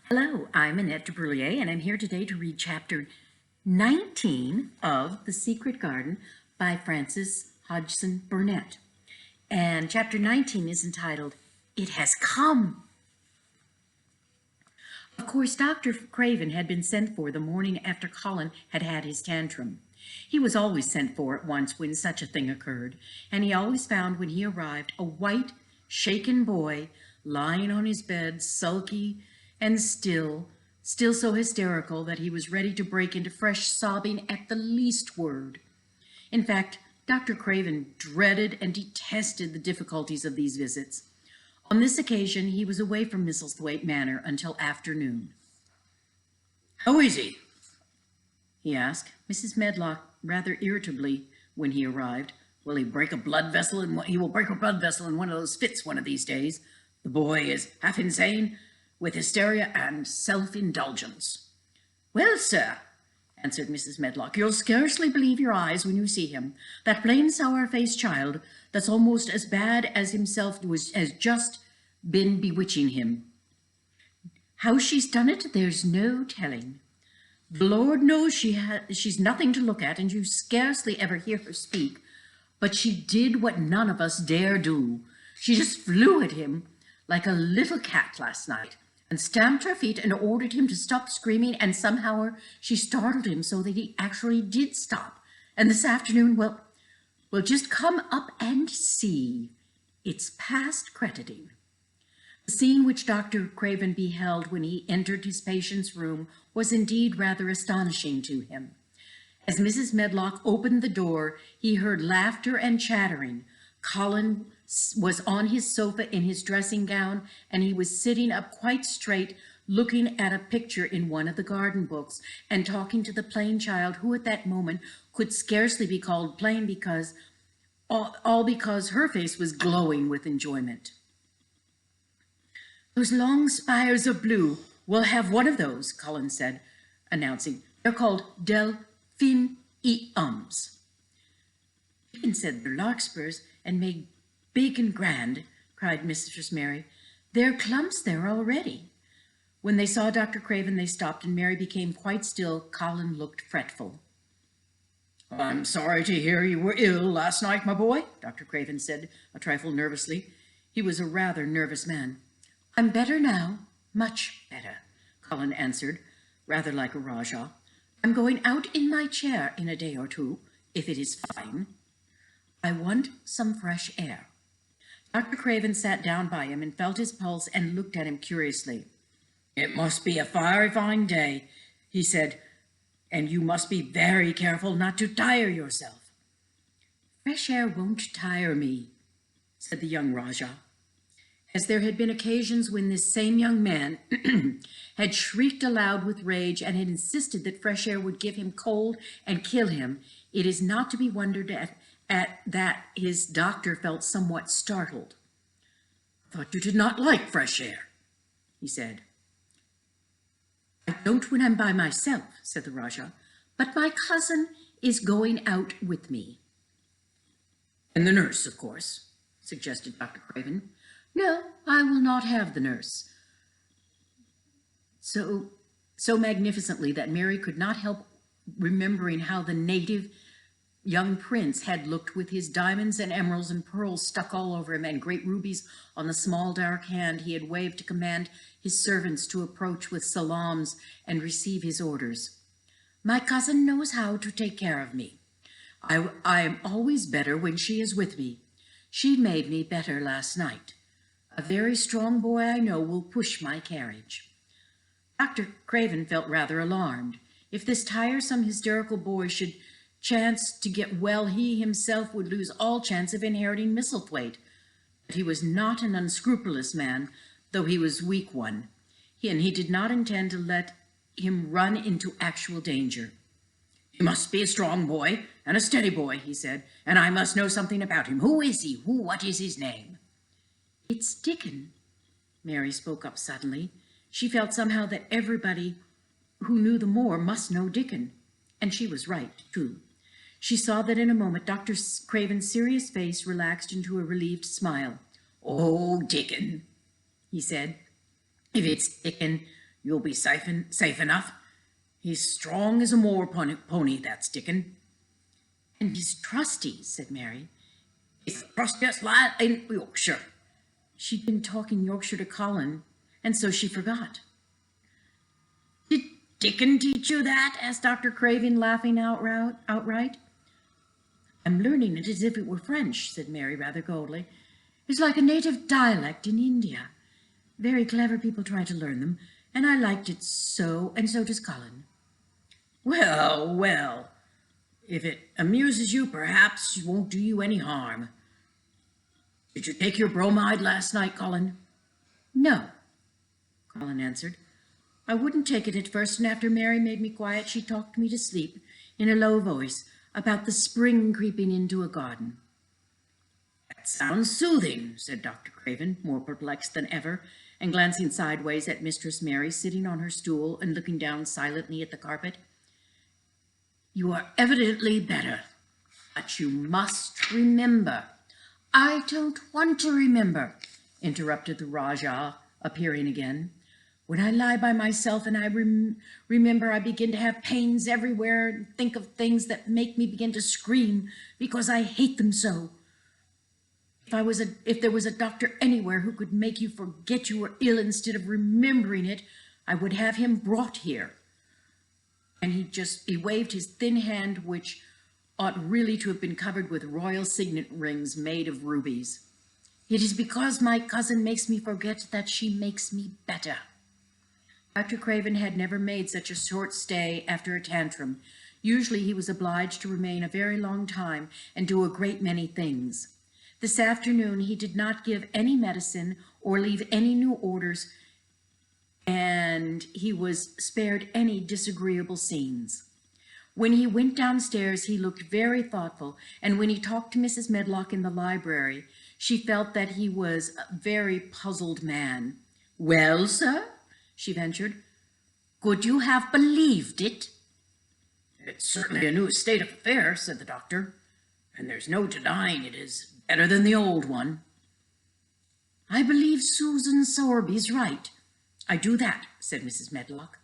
Hello, I'm Annette Dubrouillet, and I'm here today to read chapter 19 of The Secret Garden by Frances Hodgson Burnett. And chapter 19 is entitled, It Has Come. Of course, Dr. Craven had been sent for the morning after Colin had had his tantrum. He was always sent for at once when such a thing occurred, and he always found when he arrived a white, shaken boy lying on his bed, sulky and still so hysterical that he was ready to break into fresh sobbing at the least word. In fact, Dr. Craven dreaded and detested the difficulties of these visits. On this occasion, he was away from Misselthwaite Manor until afternoon. "How is he?" he asked Mrs. Medlock rather irritably when he arrived. Will he break a blood vessel? He will break a blood vessel in one of those fits one of these days. The boy is half insane, with hysteria and self-indulgence. Well, sir, answered Mrs. Medlock, you'll scarcely believe your eyes when you see him. That plain, sour-faced child that's almost as bad as himself has just been bewitching him. How she's done it, there's no telling. The Lord knows she's nothing to look at, and you scarcely ever hear her speak. But she did what none of us dare do. She just flew at him like a little cat last night, and stamped her feet and ordered him to stop screaming, and somehow she startled him so that he actually did stop. And this afternoon, well, just come up and see. It's past crediting. The scene which Dr. Craven beheld when he entered his patient's room was indeed rather astonishing to him. As Mrs. Medlock opened the door, he heard laughter and chattering. Colin was on his sofa in his dressing gown, and he was sitting up quite straight, looking at a picture in one of the garden books and talking to the plain child, who at that moment could scarcely be called plain because her face was glowing with enjoyment. Those long spires of blue, we'll have one of those, Colin said, announcing. They're called delphiniums. Dickon said they're larkspurs and made big and grand, cried Mistress Mary. There are clumps there already. When they saw Dr. Craven, they stopped, and Mary became quite still. Colin looked fretful. "I'm sorry to hear you were ill last night, my boy," Dr. Craven said, a trifle nervously. He was a rather nervous man. I'm better now, much better, Colin answered, rather like a Rajah. I'm going out in my chair in a day or two, if it is fine. I want some fresh air. Dr. Craven sat down by him and felt his pulse and looked at him curiously. "It must be a very fine day," he said, "and you must be very careful not to tire yourself." Fresh air won't tire me, said the young Rajah. As there had been occasions when this same young man had shrieked aloud with rage and had insisted that fresh air would give him cold and kill him, it is not to be wondered at that his doctor felt somewhat startled. "I thought you did not like fresh air," he said. I don't when I'm by myself, said the Rajah, but my cousin is going out with me. And the nurse, of course, suggested Dr. Craven. No, I will not have the nurse. So magnificently that Mary could not help remembering how the native young prince had looked with his diamonds and emeralds and pearls stuck all over him and great rubies on the small dark hand he had waved to command his servants to approach with salams and receive his orders. My cousin knows how to take care of me. I am always better when she is with me. She made me better last night. A very strong boy I know will push my carriage. Dr. Craven felt rather alarmed. If this tiresome, hysterical boy should chance to get well, he himself would lose all chance of inheriting Misselthwaite. But he was not an unscrupulous man, though he was a weak one, and he did not intend to let him run into actual danger. He must be a strong boy and a steady boy, he said, and I must know something about him. Who is he? What is his name? It's Dickon. Mary spoke up suddenly. She felt somehow that everybody who knew the Moor must know Dickon, and she was right, too. She saw that in a moment Dr. Craven's serious face relaxed into a relieved smile. Oh, Dickon, he said. If it's Dickon, You'll be safe enough. He's strong as a moor pony, that's Dickon." "And he's trusty," said Mary. "He's the trustiest lad in Yorkshire." She'd been talking Yorkshire to Colin, and so she forgot. "Did Dickon teach you that?" asked Dr. Craven, laughing outright. "I'm learning it as if it were French," said Mary rather coldly. "It's like a native dialect in India. Very clever people try to learn them, and I liked it so, and so does Colin." "Well, well, if it amuses you, perhaps it won't do you any harm. Did you take your bromide last night, Colin?" "No," Colin answered. "I wouldn't take it at first, and after Mary made me quiet, she talked me to sleep in a low voice about the spring creeping into a garden." "That sounds soothing," said Dr. Craven, more perplexed than ever, and glancing sideways at Mistress Mary sitting on her stool and looking down silently at the carpet. "You are evidently better, but you must remember—" "I don't want to remember," interrupted the Rajah, appearing again. "When I lie by myself and I remember, I begin to have pains everywhere and think of things that make me begin to scream because I hate them so. If there was a doctor anywhere who could make you forget you were ill instead of remembering it, I would have him brought here." And he waved his thin hand, which ought really to have been covered with royal signet rings made of rubies. "It is because my cousin makes me forget that she makes me better." Dr. Craven had never made such a short stay after a tantrum. Usually he was obliged to remain a very long time and do a great many things. This afternoon he did not give any medicine or leave any new orders, and he was spared any disagreeable scenes. When he went downstairs, he looked very thoughtful, and when he talked to Mrs. Medlock in the library, she felt that he was a very puzzled man. "Well, sir," she ventured, "could you have believed it?" "It's certainly a new state of affairs," said the doctor, "and there's no denying it is better than the old one." "I believe Susan Sowerby's right. I do that," said Mrs. Medlock.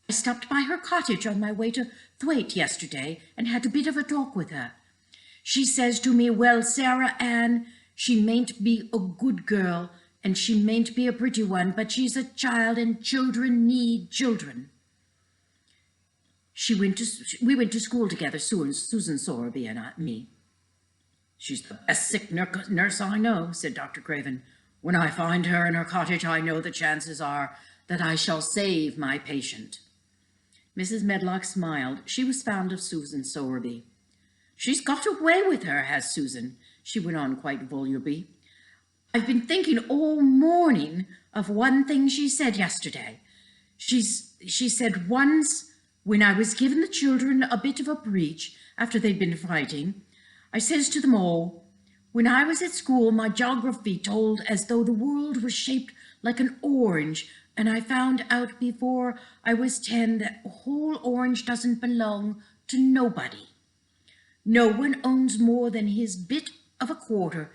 "I stopped by her cottage on my way to Thwaite yesterday and had a bit of a talk with her. She says to me, 'Well, Sarah Ann, she mayn't be a good girl, and she mayn't be a pretty one, but she's a child, and children need children.' We went to school together, Susan Sowerby and me." "She's the best sick nurse I know," said Dr. Craven. "When I find her in her cottage, I know the chances are that I shall save my patient." Mrs. Medlock smiled. She was fond of Susan Sowerby. "She's got away with her, has Susan," she went on quite volubly. "I've been thinking all morning of one thing she said yesterday. She said once, when I was giving the children a bit of a breach after they'd been fighting, I says to them all, 'When I was at school, my geography told as though the world was shaped like an orange, and I found out before I was 10 that a whole orange doesn't belong to nobody. No one owns more than his bit of a quarter,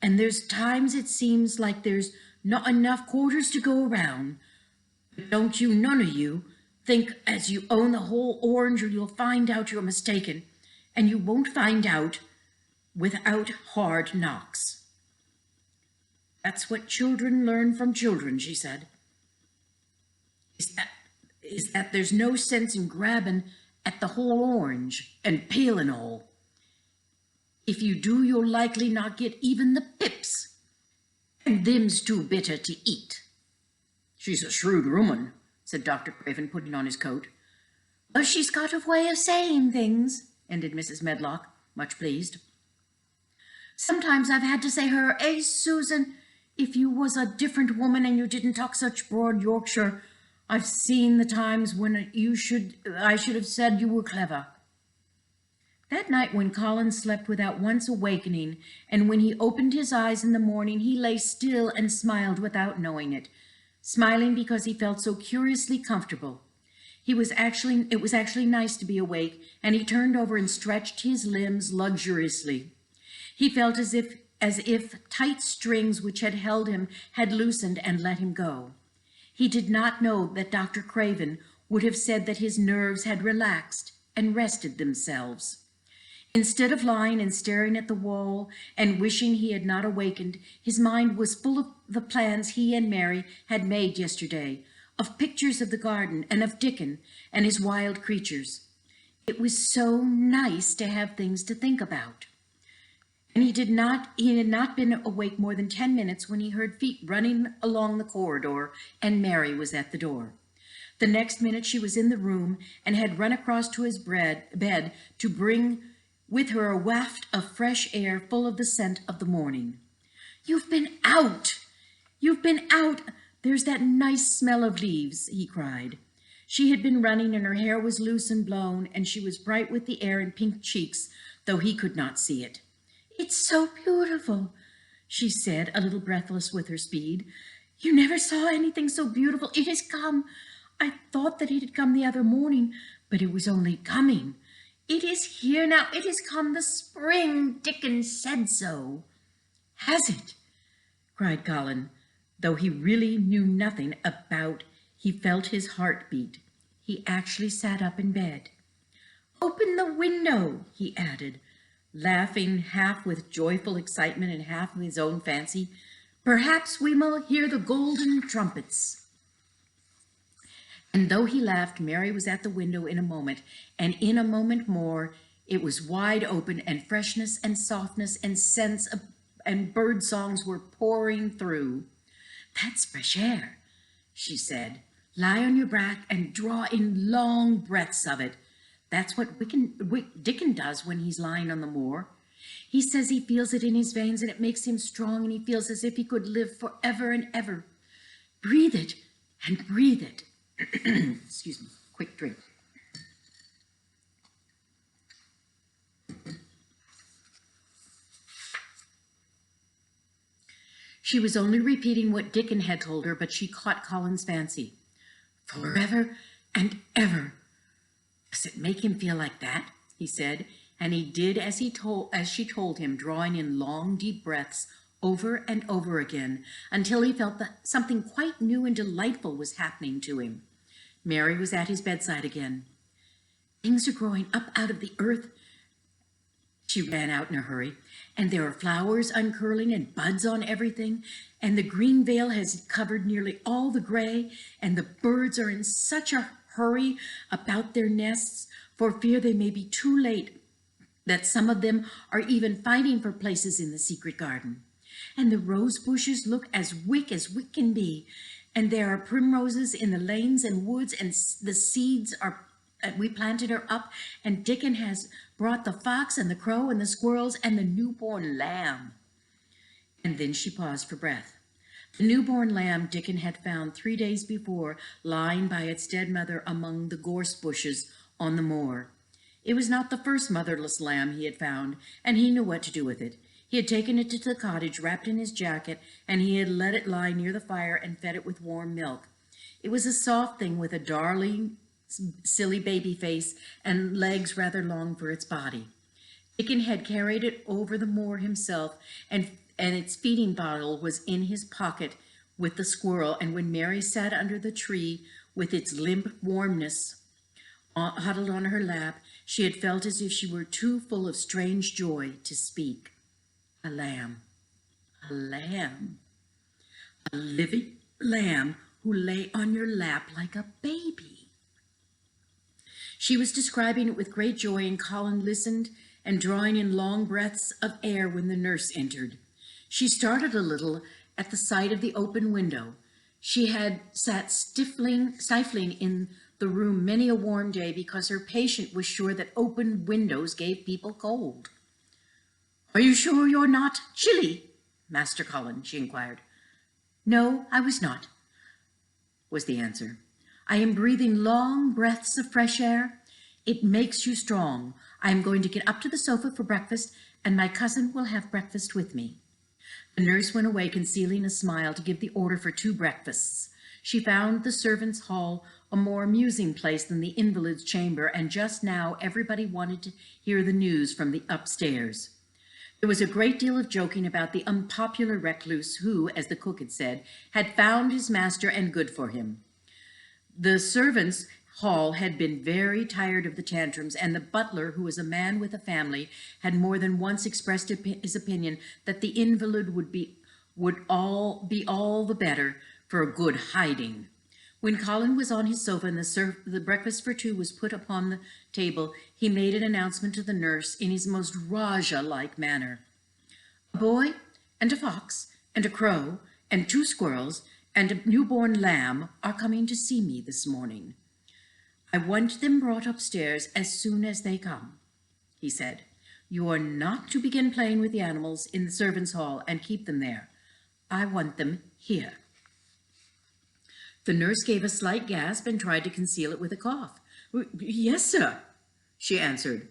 and there's times it seems like there's not enough quarters to go around. But don't you, none of you, think as you own the whole orange, or you'll find out you're mistaken, and you won't find out without hard knocks.' That's what children learn from children," she said. Is that there's no sense in grabbing at the whole orange and peeling all. If you do, you'll likely not get even the pips, and them's too bitter to eat." "She's a shrewd woman," said Dr. Craven, putting on his coat. "Well, she's got a way of saying things," ended Mrs. Medlock, much pleased. "Sometimes I've had to say her, 'Eh, Susan, if you was a different woman and you didn't talk such broad Yorkshire, I've seen the times when I should have said you were clever.'" That night, when Colin slept without once awakening, and when he opened his eyes in the morning, he lay still and smiled without knowing it, smiling because he felt so curiously comfortable. It was actually nice to be awake, and he turned over and stretched his limbs luxuriously. He felt as if tight strings which had held him had loosened and let him go. He did not know that Dr. Craven would have said that his nerves had relaxed and rested themselves. Instead of lying and staring at the wall and wishing he had not awakened, his mind was full of the plans he and Mary had made yesterday, of pictures of the garden and of Dickon and his wild creatures. It was so nice to have things to think about. And he had not been awake more than 10 minutes when he heard feet running along the corridor, and Mary was at the door. The next minute she was in the room and had run across to his bed to bring with her a waft of fresh air full of the scent of the morning. "You've been out! You've been out! There's that nice smell of leaves," he cried. She had been running, and her hair was loose and blown, and she was bright with the air and pink cheeks, though he could not see it. "It's so beautiful," she said, a little breathless with her speed. "You never saw anything so beautiful. It has come. I thought that it had come the other morning, but it was only coming. It is here now. It has come. The spring. Dickon said so." "Has it?" cried Colin, though he really knew nothing about. He felt his heart beat. He actually sat up in bed. "Open the window," he added, laughing half with joyful excitement and half with his own fancy. "Perhaps we will hear the golden trumpets." And though he laughed, Mary was at the window in a moment, and in a moment more it was wide open, and freshness and softness and scents and bird songs were pouring through. "That's fresh air," she said. "Lie on your back and draw in long breaths of it. That's what Dickon does when he's lying on the moor. He says he feels it in his veins, and it makes him strong, and he feels as if he could live forever and ever. Breathe it and breathe it." Excuse me, quick drink. She was only repeating what Dickon had told her, but she caught Colin's fancy. "Forever and ever. Does it make him feel like that?" he said, and he did as she told him, drawing in long, deep breaths over and over again, until he felt that something quite new and delightful was happening to him. Mary was at his bedside again. "Things are growing up out of the earth," she ran out in a hurry, "and there are flowers uncurling and buds on everything, and the green veil has covered nearly all the gray, and the birds are in such a hurry about their nests for fear they may be too late, that some of them are even fighting for places in the secret garden. And the rose bushes look as wick can be, and there are primroses in the lanes and woods, and the seeds are we planted her up, and Dickon has brought the fox and the crow and the squirrels and the newborn lamb." And then she paused for breath. The newborn lamb Dickon had found 3 days before, lying by its dead mother among the gorse bushes on the moor. It was not the first motherless lamb he had found, and he knew what to do with it. He had taken it to the cottage, wrapped in his jacket, and he had let it lie near the fire and fed it with warm milk. It was a soft thing with a darling, silly baby face and legs rather long for its body. Dickon had carried it over the moor himself, and its feeding bottle was in his pocket with the squirrel, and when Mary sat under the tree with its limp warmness huddled on her lap, she had felt as if she were too full of strange joy to speak. A lamb, a living lamb who lay on your lap like a baby. She was describing it with great joy, and Colin listened and drawing in long breaths of air when the nurse entered. She started a little at the sight of the open window. She had sat stifling in the room many a warm day because her patient was sure that open windows gave people cold. "Are you sure you're not chilly, Master Colin?" she inquired. "No, I was not," was the answer. "I am breathing long breaths of fresh air. It makes you strong. I am going to get up to the sofa for breakfast, and my cousin will have breakfast with me." The nurse went away, concealing a smile, to give the order for 2 breakfasts. She found the servants' hall a more amusing place than the invalid's chamber, and just now everybody wanted to hear the news from the upstairs. There was a great deal of joking about the unpopular recluse who, as the cook had said, had found his master and good for him. The servants' hall had been very tired of the tantrums, and the butler, who was a man with a family, had more than once expressed his opinion that the invalid would be all the better for a good hiding. When Colin was on his sofa and the breakfast for two was put upon the table, he made an announcement to the nurse in his most Rajah-like manner. A boy and a fox and a crow and 2 squirrels and a newborn lamb are coming to see me this morning. I want them brought upstairs as soon as they come, he said. You are not to begin playing with the animals in the servants' hall and keep them there. I want them here. The nurse gave a slight gasp and tried to conceal it with a cough. Yes, sir, she answered.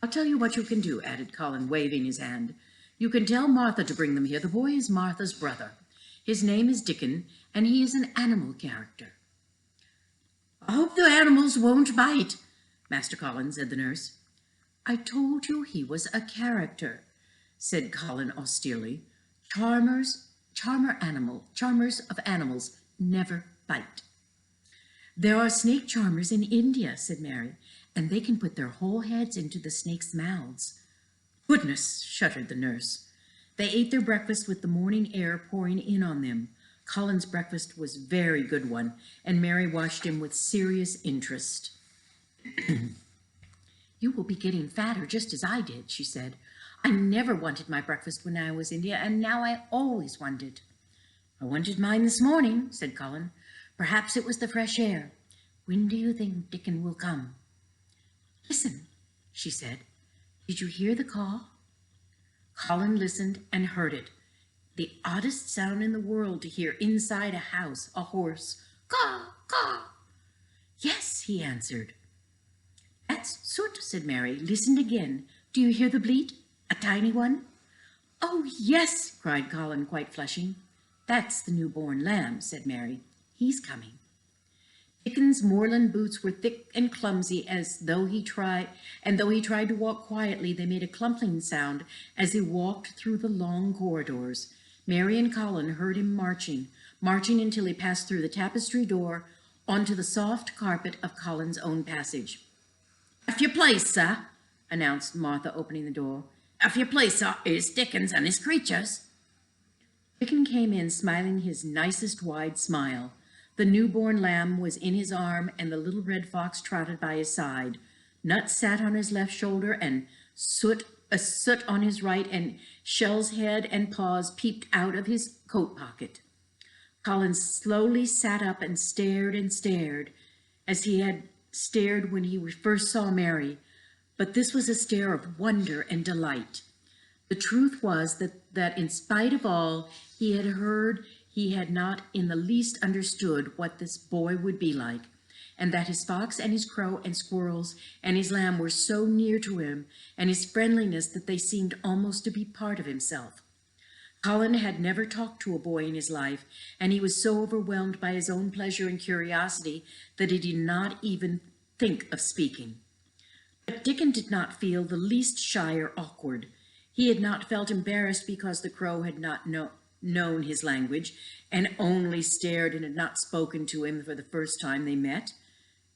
I'll tell you what you can do, added Colin, waving his hand. You can tell Martha to bring them here. The boy is Martha's brother. His name is Dickon, and he is an animal character. I hope the animals won't bite, Master Colin, said the nurse. I told you he was a character, said Colin austerely. Charmers of animals never bite. There are snake charmers in India, said Mary, and they can put their whole heads into the snakes' mouths. Goodness, shuddered the nurse. They ate their breakfast with the morning air pouring in on them. Colin's breakfast was a very good one, and Mary watched him with serious interest. You will be getting fatter just as I did, she said. I never wanted my breakfast when I was in India, and now I always want it. I wanted mine this morning, said Colin. Perhaps it was the fresh air. When do you think Dickon will come? Listen, she said. Did you hear the call? Colin listened and heard it. The oddest sound in the world to hear inside a house, a horse. Caw, caw. Yes, he answered. That's Soot, said Mary. Listen again. Do you hear the bleat? A tiny one? Oh, yes, cried Colin, quite flushing. That's the newborn lamb, said Mary. He's coming. Dickon's moorland boots were thick and clumsy, though he tried to walk quietly, they made a clumping sound as he walked through the long corridors. Mary and Colin heard him marching until he passed through the tapestry door onto the soft carpet of Colin's own passage. If you please, sir, announced Martha, opening the door. If you please, sir, it's Dickens and his creatures. Dickon came in, smiling his nicest wide smile. The newborn lamb was in his arm, and the little red fox trotted by his side. Nut sat on his left shoulder, and Soot on his right, and Shell's head and paws peeped out of his coat pocket. Colin slowly sat up and stared, as he had stared when he first saw Mary, but this was a stare of wonder and delight. The truth was that in spite of all he had heard, he had not in the least understood what this boy would be like, and that his fox and his crow and squirrels and his lamb were so near to him, and his friendliness, that they seemed almost to be part of himself. Colin had never talked to a boy in his life, and he was so overwhelmed by his own pleasure and curiosity that he did not even think of speaking. But Dickon did not feel the least shy or awkward. He had not felt embarrassed because the crow had not known his language and only stared and had not spoken to him for the first time they met.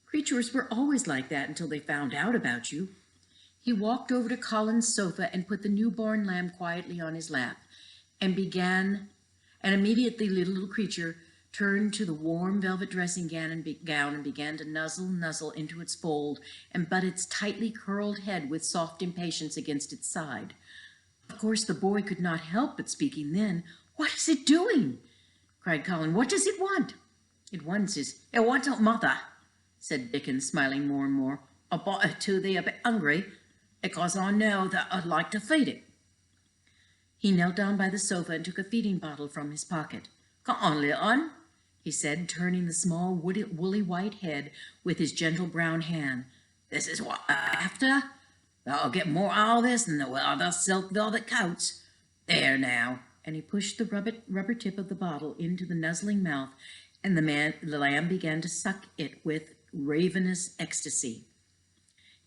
Creatures were always like that until they found out about you. He walked over to Colin's sofa and put the newborn lamb quietly on his lap, and immediately the little creature turned to the warm velvet dressing gown and began to nuzzle into its fold and butt its tightly curled head with soft impatience against its side. Of course, the boy could not help but speaking then. What is it doing? Cried Colin. What does it want? It wants a mother, said Dickon, smiling more and more. I bought it to thee a bit hungry, because I know that I'd like to feed it. He knelt down by the sofa and took a feeding bottle from his pocket. Come on, little un, he said, turning the small woolly white head with his gentle brown hand. This is what I'm after. I'll get more out of this than the other silk velvet coats. There now. And he pushed the rubber tip of the bottle into the nuzzling mouth, and the lamb began to suck it with ravenous ecstasy.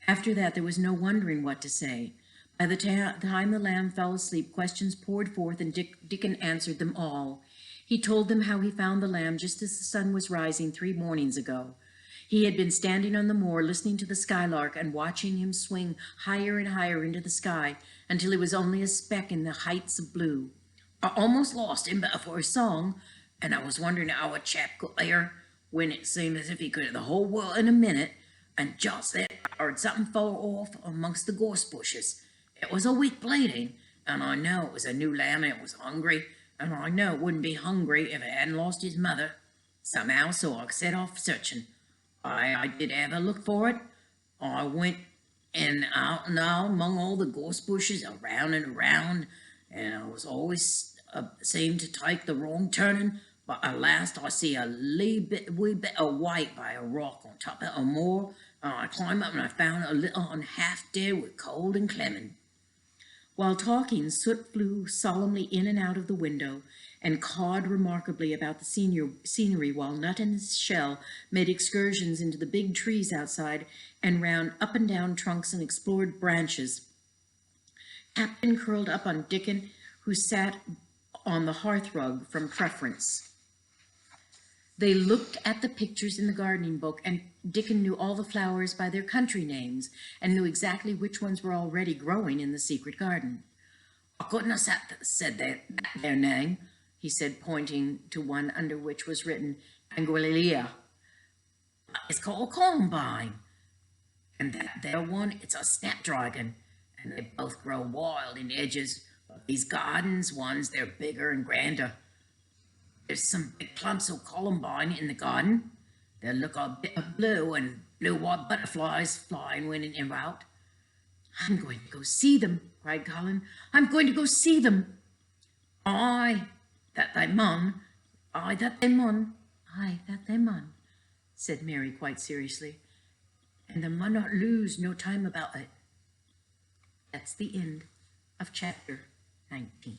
After that, there was no wondering what to say. By the time the lamb fell asleep, questions poured forth, and Dickon answered them all. He told them how he found the lamb just as the sun was rising 3 mornings ago. He had been standing on the moor listening to the skylark and watching him swing higher and higher into the sky until he was only a speck in the heights of blue. I almost lost him for a song, and I was wondering how a chap got there when it seemed as if he could have the whole world in a minute, and just then I heard something fall off amongst the gorse bushes. It was a weak bleating, and I know it was a new lamb and it was hungry, and I know it wouldn't be hungry if it hadn't lost his mother. Somehow, so I set off searching. I did have a look for it. I went and out among all the gorse bushes, around and around, and I was always seemed to take the wrong turning. But at last I see a wee bit of white by a rock on top of a moor, and I climbed up and I found a little one half dead with cold and clemming. While talking, Soot flew solemnly in and out of the window and cawed remarkably about the scenery, while Nut and his shell made excursions into the big trees outside and round up and down trunks and explored branches. Captain curled up on Dickon, who sat on the hearthrug from preference. They looked at the pictures in the gardening book, and Dickon knew all the flowers by their country names and knew exactly which ones were already growing in the secret garden. I couldn't have said their name, he said, pointing to one under which was written Anguilla. It's called Columbine. And that there one, it's a snapdragon, and they both grow wild in edges. But these gardens ones, they're bigger and grander. There's some big clumps of columbine in the garden. They look a bit of blue, and blue-white butterflies flying when in and out. I'm going to go see them, cried Colin. I'm going to go see them. Aye, that they mun. Aye, that they mun. Aye, that they mun, said Mary quite seriously. And they mun not lose no time about it. That's the end of chapter 19.